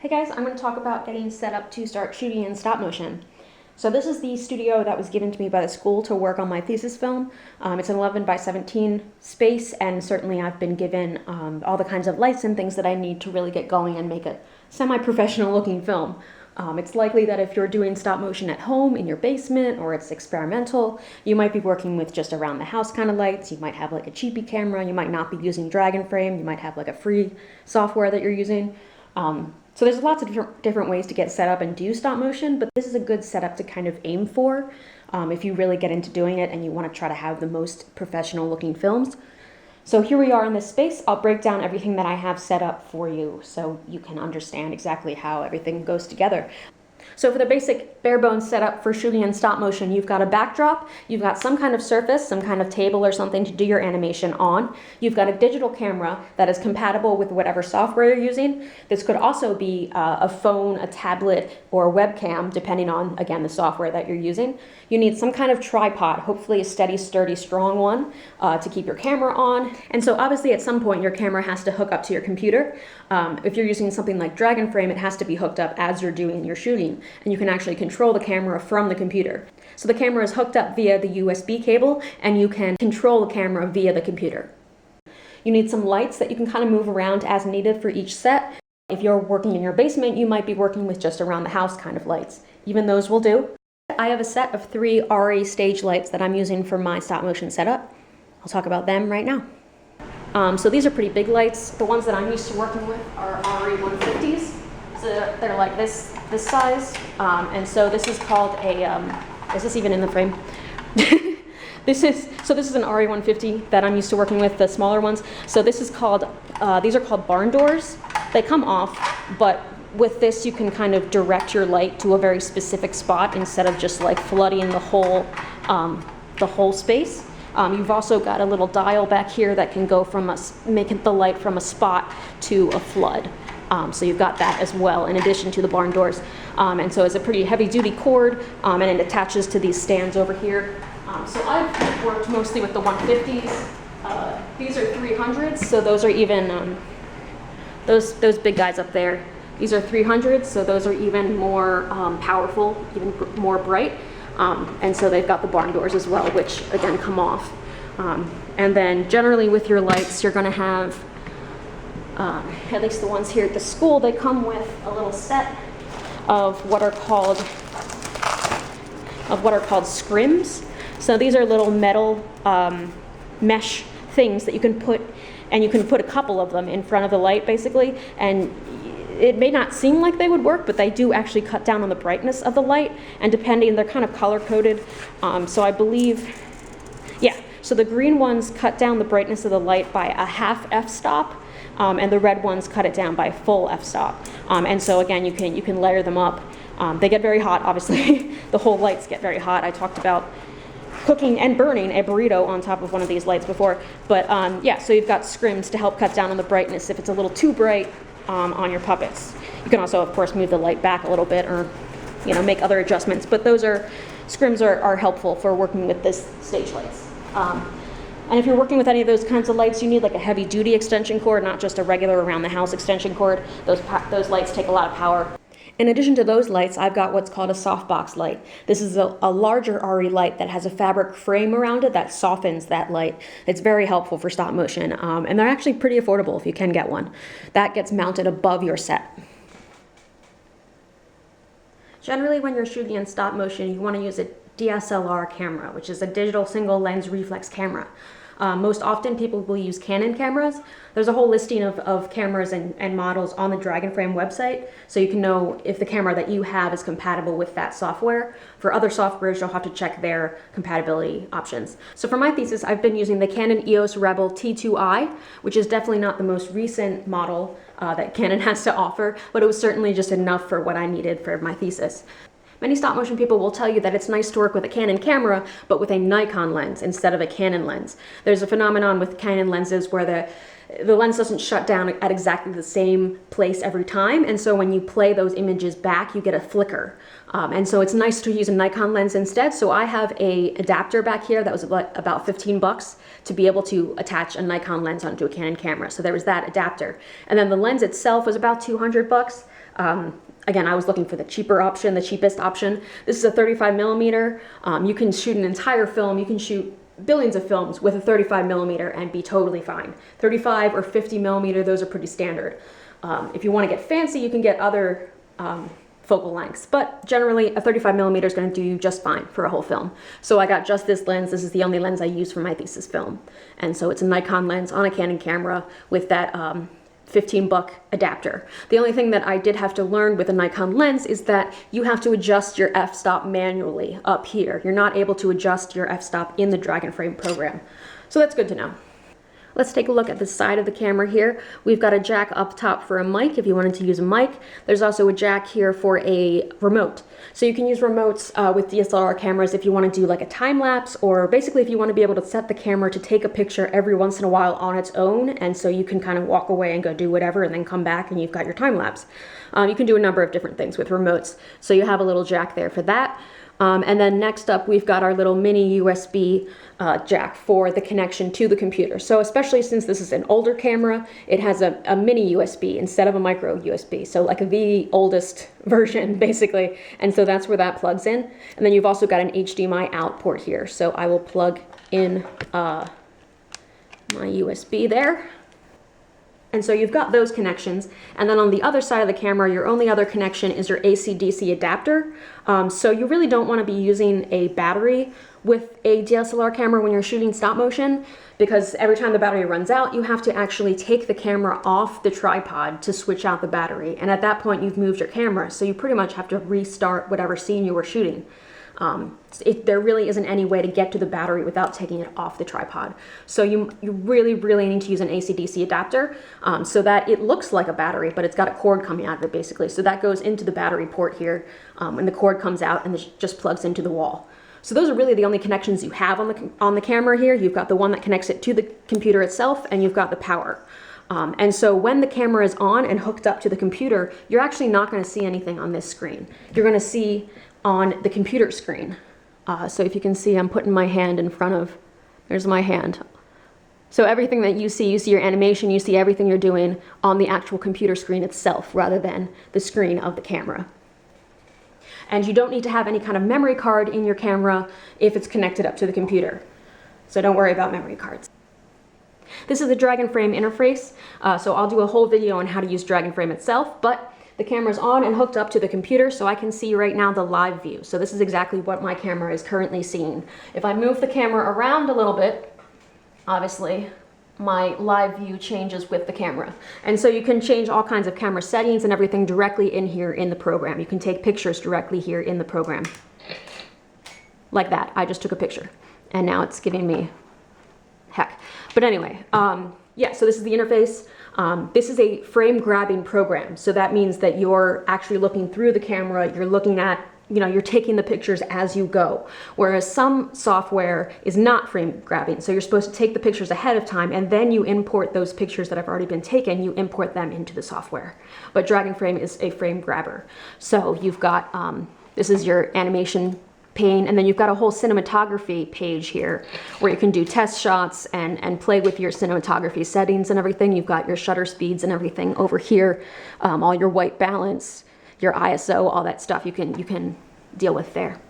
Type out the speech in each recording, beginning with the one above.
Hey guys, I'm going to talk about getting set up to start shooting in stop motion. So this is the studio that was given to me by the school to work on my thesis film. It's an 11 by 17 space, and certainly I've been given all the kinds of lights and things that I need to really get going and make a semi-professional looking film. It's likely that if you're doing stop motion at home in your basement or it's experimental, you might be working with just around the house kind of lights. You might have like a cheapy camera. You might not be using DragonFrame. You might have like a free software that you're using. So there's lots of different ways to get set up and do stop motion, but this is a good setup to kind of aim for if you really get into doing it and you want to try to have the most professional looking films. So here we are in this space. I'll break down everything that I have set up for you so you can understand exactly how everything goes together. So for the basic bare bones setup for shooting in stop motion, you've got a backdrop, you've got some kind of surface, some kind of table or something to do your animation on. You've got a digital camera that is compatible with whatever software you're using. This could also be a phone, a tablet, or a webcam, depending on, again, the software that you're using. You need some kind of tripod, hopefully a steady, sturdy, strong one to keep your camera on. And so obviously at some point your camera has to hook up to your computer. If you're using something like DragonFrame, it has to be hooked up as you're doing your shooting, and you can actually control the camera from the computer. So the camera is hooked up via the USB cable, and you can control the camera via the computer. You need some lights that you can kind of move around as needed for each set. If you're working in your basement, you might be working with just around the house kind of lights. Even those will do. I have a set of 3 RE stage lights that I'm using for my stop motion setup. I'll talk about them right now. So these are pretty big lights. The ones that I'm used to working with are RE 150s. So they're like this size. And so this is called a, is this even in the frame? This is an RE 150 that I'm used to working with, the smaller ones. So this is called, these are called barn doors. They come off, but with this you can kind of direct your light to a very specific spot instead of just like flooding the whole space. You've also got a little dial back here that can go from making the light from a spot to a flood. So you've got that as well, in addition to the barn doors. And so it's a pretty heavy-duty cord, and it attaches to these stands over here. So I've worked mostly with the 150s. These are 300s, so those are even, those big guys up there. These are 300s, so those are even more powerful, even more bright. And so they've got the barn doors as well, which again come off. And then generally with your lights, you're going to have, at least the ones here at the school, they come with a little set of what are called scrims. So these are little metal mesh things that you can put, and you can put a couple of them in front of the light basically, and it may not seem like they would work, but they do actually cut down on the brightness of the light, and depending, they're kind of color coded. So I believe, yeah, so the green ones cut down the brightness of the light by a half f-stop, and the red ones cut it down by a full f-stop. And so again, you can layer them up. They get very hot, obviously. The whole lights get very hot. I talked about cooking and burning a burrito on top of one of these lights before. But yeah, so you've got scrims to help cut down on the brightness if it's a little too bright on your puppets. You can also, of course, move the light back a little bit, or make other adjustments. But scrims are helpful for working with this stage lights. And if you're working with any of those kinds of lights, you need like a heavy-duty extension cord, not just a regular around-the-house extension cord. Those lights take a lot of power. In addition to those lights, I've got what's called a softbox light. This is a larger RE light that has a fabric frame around it that softens that light. It's very helpful for stop motion, and they're actually pretty affordable if you can get one. That gets mounted above your set. Generally, when you're shooting in stop motion, you want to use a DSLR camera, which is a digital single lens reflex camera. Most often people will use Canon cameras. There's a whole listing of cameras and models on the DragonFrame website, so you can know if the camera that you have is compatible with that software. For other softwares, you'll have to check their compatibility options. So for my thesis, I've been using the Canon EOS Rebel T2i, which is definitely not the most recent model that Canon has to offer, but it was certainly just enough for what I needed for my thesis. Many stop motion people will tell you that it's nice to work with a Canon camera, but with a Nikon lens instead of a Canon lens. There's a phenomenon with Canon lenses where the lens doesn't shut down at exactly the same place every time, and so when you play those images back, you get a flicker. And so it's nice to use a Nikon lens instead. So I have a adapter back here that was about 15 bucks to be able to attach a Nikon lens onto a Canon camera. So there was that adapter. And then the lens itself was about 200 bucks. Again, I was looking for the cheaper option, the cheapest option. This is a 35 millimeter. You can shoot an entire film. You can shoot billions of films with a 35 millimeter and be totally fine. 35 or 50 millimeter, those are pretty standard. If you want to get fancy, you can get other focal lengths, but generally a 35 millimeter is going to do you just fine for a whole film. So I got just this lens. This is the only lens I use for my thesis film. And so it's a Nikon lens on a Canon camera with that 15-buck adapter. The only thing that I did have to learn with a Nikon lens is that you have to adjust your f-stop manually up here. You're not able to adjust your f-stop in the DragonFrame program. So that's good to know. Let's take a look at the side of the camera here. We've got a jack up top for a mic if you wanted to use a mic. There's also a jack here for a remote. So you can use remotes with DSLR cameras if you want to do like a time lapse, or basically if you want to be able to set the camera to take a picture every once in a while on its own, and so you can kind of walk away and go do whatever and then come back and you've got your time lapse. You can do a number of different things with remotes. So you have a little jack there for that. And then next up, we've got our little mini USB jack for the connection to the computer. So especially since this is an older camera, it has a mini USB instead of a micro USB. So like the oldest version, basically. And so that's where that plugs in. And then you've also got an HDMI out port here. So I will plug in my USB there. And so you've got those connections, and then on the other side of the camera, your only other connection is your AC/DC adapter. So you really don't want to be using a battery with a DSLR camera when you're shooting stop motion, because every time the battery runs out, you have to actually take the camera off the tripod to switch out the battery. And at that point, you've moved your camera, so you pretty much have to restart whatever scene you were shooting. There really isn't any way to get to the battery without taking it off the tripod. So you really, really need to use an AC/DC adapter so that it looks like a battery, but it's got a cord coming out of it basically. So that goes into the battery port here, and the cord comes out and just plugs into the wall. So those are really the only connections you have on the camera here. You've got the one that connects it to the computer itself, and you've got the power. And so when the camera is on and hooked up to the computer, you're actually not going to see anything on this screen. You're going to see on the computer screen. So if you can see, I'm putting my hand in front of, there's my hand. So everything that you see your animation, you see everything you're doing on the actual computer screen itself rather than the screen of the camera. And you don't need to have any kind of memory card in your camera if it's connected up to the computer. So don't worry about memory cards. This is the DragonFrame interface. So I'll do a whole video on how to use DragonFrame itself, but the camera's on and hooked up to the computer, so I can see right now the live view. So this is exactly what my camera is currently seeing. If I move the camera around a little bit, obviously my live view changes with the camera. And so you can change all kinds of camera settings and everything directly in here in the program. You can take pictures directly here in the program. Like that, I just took a picture. And now it's giving me heck. But anyway, yeah, so this is the interface. This is a frame grabbing program. So that means that you're actually looking through the camera, you're looking at, you're taking the pictures as you go. Whereas some software is not frame grabbing. So you're supposed to take the pictures ahead of time and then you import those pictures that have already been taken, you import them into the software. But DragonFrame is a frame grabber. So you've got, this is your animation pane, and then you've got a whole cinematography page here where you can do test shots and play with your cinematography settings and everything. You've got your shutter speeds and everything over here, all your white balance, your ISO, all that stuff you can deal with there.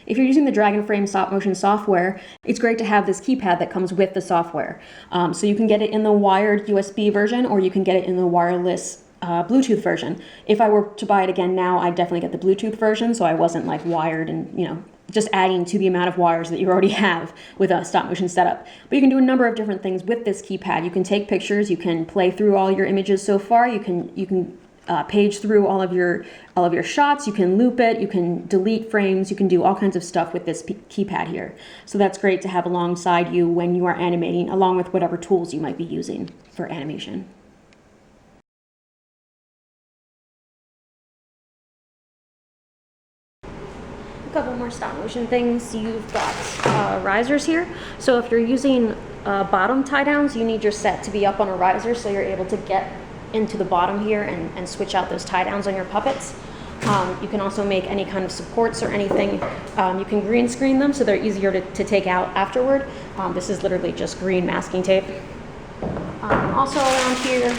If you're using the DragonFrame stop motion software, it's great to have this keypad that comes with the software. So you can get it in the wired USB version, or you can get it in the wireless Bluetooth version. If I were to buy it again now, I'd definitely get the Bluetooth version, so I wasn't like wired and, just adding to the amount of wires that you already have with a stop motion setup. But you can do a number of different things with this keypad. You can take pictures, you can play through all your images so far, you can page through all of your shots, you can loop it, you can delete frames, you can do all kinds of stuff with this keypad here. So that's great to have alongside you when you are animating, along with whatever tools you might be using for animation. more stop motion things, you've got risers here. So if you're using bottom tie downs, you need your set to be up on a riser so you're able to get into the bottom here and switch out those tie downs on your puppets. You can also make any kind of supports or anything. You can green screen them so they're easier to take out afterward. This is literally just green masking tape. Also around here,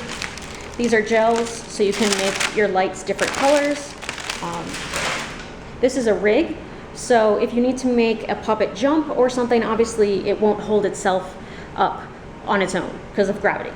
these are gels, so you can make your lights different colors. This is a rig, so if you need to make a puppet jump or something, obviously it won't hold itself up on its own because of gravity.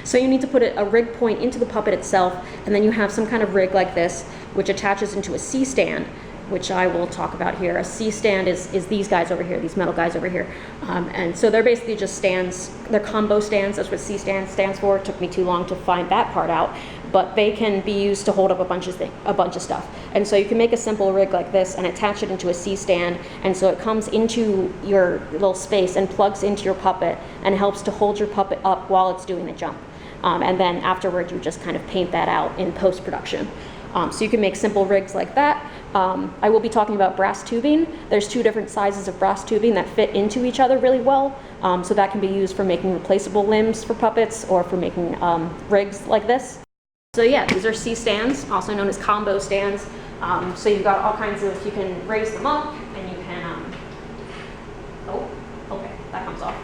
So you need to put a rig point into the puppet itself, and then you have some kind of rig like this, which attaches into a C-stand, which I will talk about here. A C-stand is these guys over here, these metal guys over here. And so they're basically just stands, they're combo stands, that's what C-stand stands for. It took me too long to find that part out, but they can be used to hold up a bunch of stuff. And so you can make a simple rig like this and attach it into a C-stand, and so it comes into your little space and plugs into your puppet and helps to hold your puppet up while it's doing the jump. And then afterwards you just kind of paint that out in post-production. So you can make simple rigs like that. I will be talking about brass tubing. There's 2 different sizes of brass tubing that fit into each other really well. So that can be used for making replaceable limbs for puppets or for making rigs like this. So yeah, these are C-stands, also known as combo stands. So you've got all kinds of, you can raise them up and you can, oh, okay, that comes off.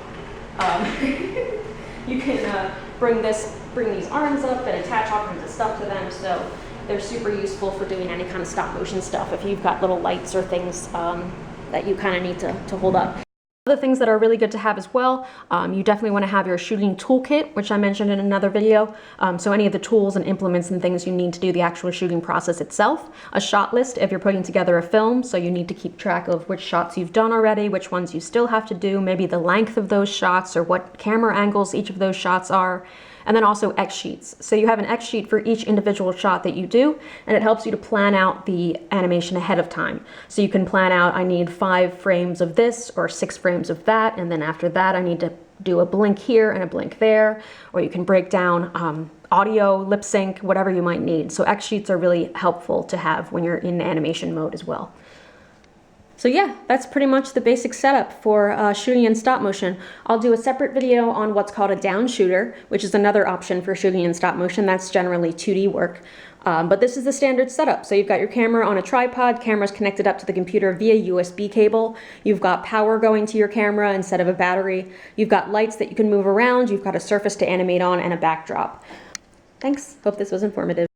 You can bring these arms up and attach all kinds of stuff to them. So they're super useful for doing any kind of stop motion stuff if you've got little lights or things that you kind of need to hold up. Other things that are really good to have as well, you definitely want to have your shooting toolkit, which I mentioned in another video. So any of the tools and implements and things you need to do the actual shooting process itself. A shot list if you're putting together a film, so you need to keep track of which shots you've done already, which ones you still have to do, maybe the length of those shots or what camera angles each of those shots are. And then also X sheets. So you have an X sheet for each individual shot that you do, and it helps you to plan out the animation ahead of time. So you can plan out, I need 5 frames of this or 6 frames of that, and then after that I need to do a blink here and a blink there, or you can break down audio, lip sync, whatever you might need. So X sheets are really helpful to have when you're in animation mode as well. So yeah, that's pretty much the basic setup for shooting in stop motion. I'll do a separate video on what's called a down shooter, which is another option for shooting in stop motion. That's generally 2D work. But this is the standard setup. So you've got your camera on a tripod, camera's connected up to the computer via USB cable. You've got power going to your camera instead of a battery. You've got lights that you can move around. You've got a surface to animate on and a backdrop. Thanks, hope this was informative.